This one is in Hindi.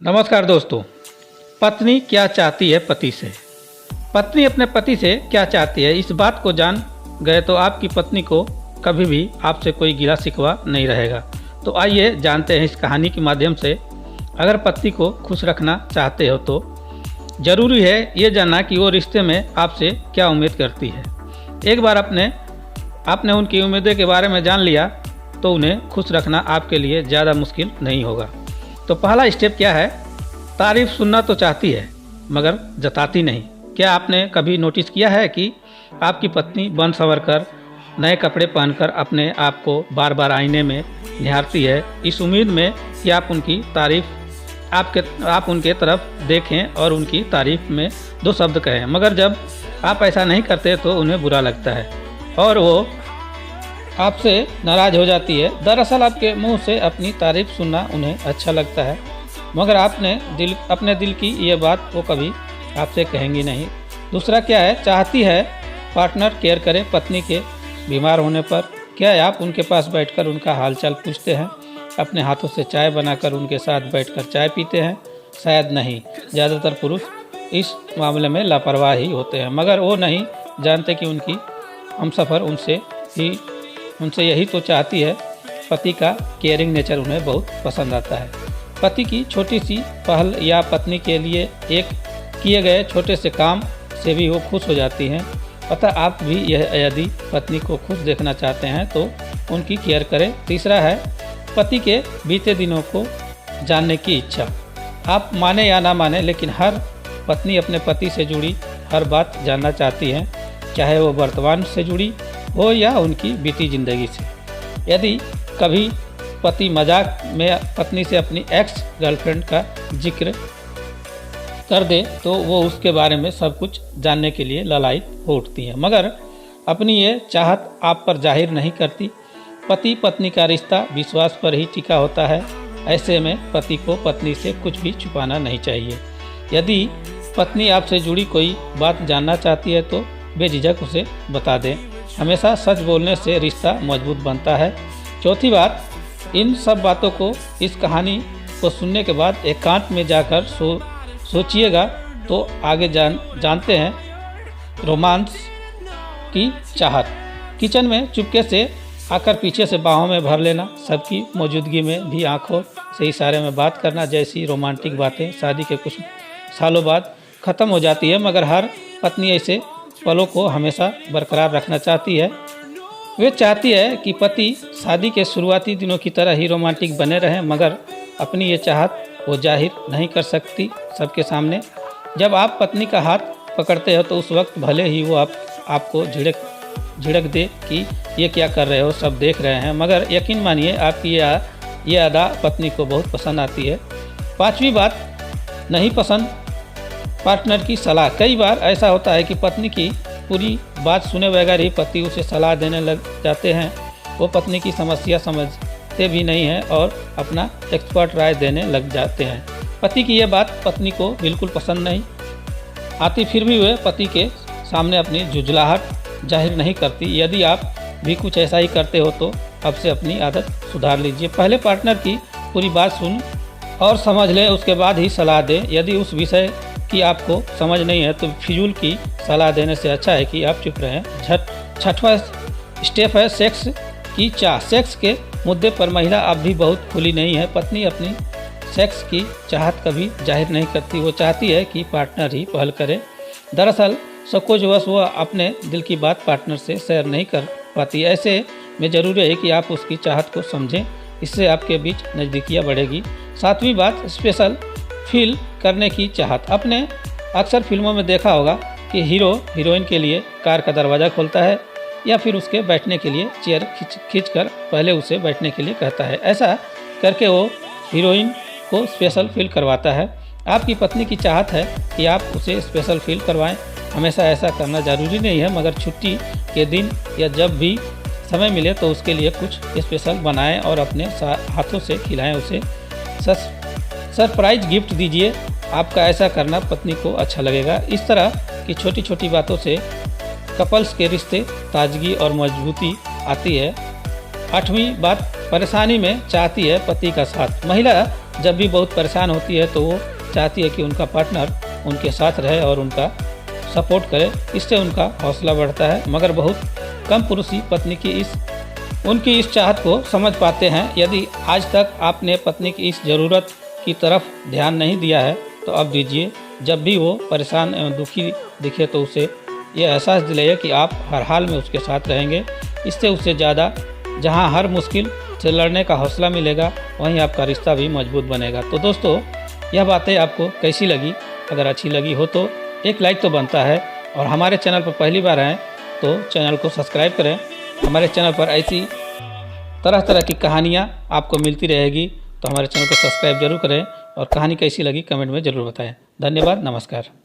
नमस्कार दोस्तों। पत्नी क्या चाहती है पति से। पत्नी अपने पति से क्या चाहती है, इस बात को जान गए तो आपकी पत्नी को कभी भी आपसे कोई गिला शिकवा नहीं रहेगा। तो आइए जानते हैं इस कहानी के माध्यम से। अगर पत्नी को खुश रखना चाहते हो तो ज़रूरी है ये जानना कि वो रिश्ते में आपसे क्या उम्मीद करती है। एक बार आपने उनकी उम्मीदें के बारे में जान लिया तो उन्हें खुश रखना आपके लिए ज़्यादा मुश्किल नहीं होगा। तो पहला स्टेप क्या है, तारीफ सुनना तो चाहती है मगर जताती नहीं। क्या आपने कभी नोटिस किया है कि आपकी पत्नी बन संवर कर नए कपड़े पहनकर अपने आप को बार बार आईने में निहारती है, इस उम्मीद में कि आप उनकी तारीफ आप उनके तरफ देखें और उनकी तारीफ में दो शब्द कहें। मगर जब आप ऐसा नहीं करते तो उन्हें बुरा लगता है और वो आपसे नाराज़ हो जाती है। दरअसल आपके मुंह से अपनी तारीफ सुनना उन्हें अच्छा लगता है मगर अपने दिल की ये बात वो कभी आपसे कहेंगी नहीं। दूसरा क्या है, चाहती है पार्टनर केयर करे पत्नी के बीमार होने पर। क्या आप उनके पास बैठकर उनका हालचाल पूछते हैं, अपने हाथों से चाय बनाकर उनके साथ बैठकर चाय पीते हैं? शायद नहीं। ज़्यादातर पुरुष इस मामले में लापरवाह ही होते हैं मगर वो नहीं जानते कि उनकी हमसफ़र उनसे यही तो चाहती है। पति का केयरिंग नेचर उन्हें बहुत पसंद आता है। पति की छोटी सी पहल या पत्नी के लिए एक किए गए छोटे से काम से भी वो खुश हो जाती हैं। अतः आप भी यदि पत्नी को खुश देखना चाहते हैं तो उनकी केयर करें। तीसरा है, पति के बीते दिनों को जानने की इच्छा। आप माने या ना माने लेकिन हर पत्नी अपने पति से जुड़ी हर बात जानना चाहती है, चाहे वो वर्तमान से जुड़ी हो या उनकी बीती जिंदगी से। यदि कभी पति मजाक में पत्नी से अपनी एक्स गर्लफ्रेंड का जिक्र कर दे तो वो उसके बारे में सब कुछ जानने के लिए ललायत हो उठती हैं मगर अपनी ये चाहत आप पर जाहिर नहीं करती। पति पत्नी का रिश्ता विश्वास पर ही टिका होता है। ऐसे में पति को पत्नी से कुछ भी छुपाना नहीं चाहिए। यदि पत्नी आपसे जुड़ी कोई बात जानना चाहती है तो बेझिझक उसे बता दें। हमेशा सच बोलने से रिश्ता मजबूत बनता है। चौथी बात, इन सब बातों को इस कहानी को सुनने के बाद एकांत में जाकर सोचिएगा तो आगे जानते हैं रोमांस की चाहत। किचन में चुपके से आकर पीछे से बाहों में भर लेना, सबकी मौजूदगी में भी आंखों से इशारे में बात करना जैसी रोमांटिक बातें शादी के कुछ सालों बाद ख़त्म हो जाती है मगर हर पत्नी ऐसे पलों को हमेशा बरकरार रखना चाहती है। वे चाहती है कि पति शादी के शुरुआती दिनों की तरह ही रोमांटिक बने रहें मगर अपनी ये चाहत वो जाहिर नहीं कर सकती सबके सामने। जब आप पत्नी का हाथ पकड़ते हो तो उस वक्त भले ही वो आपको झिड़क दे कि ये क्या कर रहे हो, सब देख रहे हैं, मगर यकीन मानिए आपकी ये अदा पत्नी को बहुत पसंद आती है। पांचवी बात, नहीं पसंद पार्टनर की सलाह। कई बार ऐसा होता है कि पत्नी की पूरी बात सुने बगैर ही पति उसे सलाह देने लग जाते हैं। वो पत्नी की समस्या समझते भी नहीं हैं और अपना एक्सपर्ट राय देने लग जाते हैं। पति की ये बात पत्नी को बिल्कुल पसंद नहीं आती, फिर भी वे पति के सामने अपनी झुंझलाहट जाहिर नहीं करती। यदि आप भी कुछ ऐसा ही करते हो तो अब से अपनी आदत सुधार लीजिए। पहले पार्टनर की पूरी बात सुन और समझ लें, उसके बाद ही सलाह दें। यदि उस विषय कि आपको समझ नहीं है तो फिजूल की सलाह देने से अच्छा है कि आप चुप रहें। छठवां स्टेप है सेक्स की चाह। सेक्स के मुद्दे पर महिला अब भी बहुत खुली नहीं है। पत्नी अपनी सेक्स की चाहत कभी जाहिर नहीं करती, वो चाहती है कि पार्टनर ही पहल करे। दरअसल संकोचवश वह अपने दिल की बात पार्टनर से शेयर नहीं कर पाती। ऐसे में ज़रूरी है कि आप उसकी चाहत को समझें, इससे आपके बीच नज़दीकियाँ बढ़ेगी। सातवीं बात, स्पेशल फील करने की चाहत। आपने अक्सर फिल्मों में देखा होगा कि हीरो हीरोइन के लिए कार का दरवाज़ा खोलता है या फिर उसके बैठने के लिए चेयर खींच कर पहले उसे बैठने के लिए कहता है। ऐसा करके वो हीरोइन को स्पेशल फील करवाता है। आपकी पत्नी की चाहत है कि आप उसे स्पेशल फील करवाएं। हमेशा ऐसा करना ज़रूरी नहीं है मगर छुट्टी के दिन या जब भी समय मिले तो उसके लिए कुछ स्पेशल बनाएं और अपने हाथों से खिलाएं, उसे सरप्राइज गिफ्ट दीजिए। आपका ऐसा करना पत्नी को अच्छा लगेगा। इस तरह की छोटी छोटी बातों से कपल्स के रिश्ते ताजगी और मजबूती आती है। आठवीं बात, परेशानी में चाहती है पति का साथ। महिला जब भी बहुत परेशान होती है तो वो चाहती है कि उनका पार्टनर उनके साथ रहे और उनका सपोर्ट करे, इससे उनका हौसला बढ़ता है। मगर बहुत कम पुरुष ही पत्नी की उनकी इस चाहत को समझ पाते हैं। यदि आज तक आपने पत्नी की इस ज़रूरत की तरफ ध्यान नहीं दिया है तो अब दीजिए। जब भी वो परेशान एवं दुखी दिखे तो उसे ये एहसास दिलाइए कि आप हर हाल में उसके साथ रहेंगे। इससे उससे ज़्यादा जहां हर मुश्किल से लड़ने का हौसला मिलेगा, वहीं आपका रिश्ता भी मजबूत बनेगा। तो दोस्तों, यह बातें आपको कैसी लगी? अगर अच्छी लगी हो तो एक लाइक तो बनता है, और हमारे चैनल पर पहली बार आएँ तो चैनल को सब्सक्राइब करें। हमारे चैनल पर ऐसी तरह तरह की कहानियाँ आपको मिलती रहेगी, तो हमारे चैनल को सब्सक्राइब जरूर करें और कहानी कैसी लगी कमेंट में ज़रूर बताएं। धन्यवाद, नमस्कार।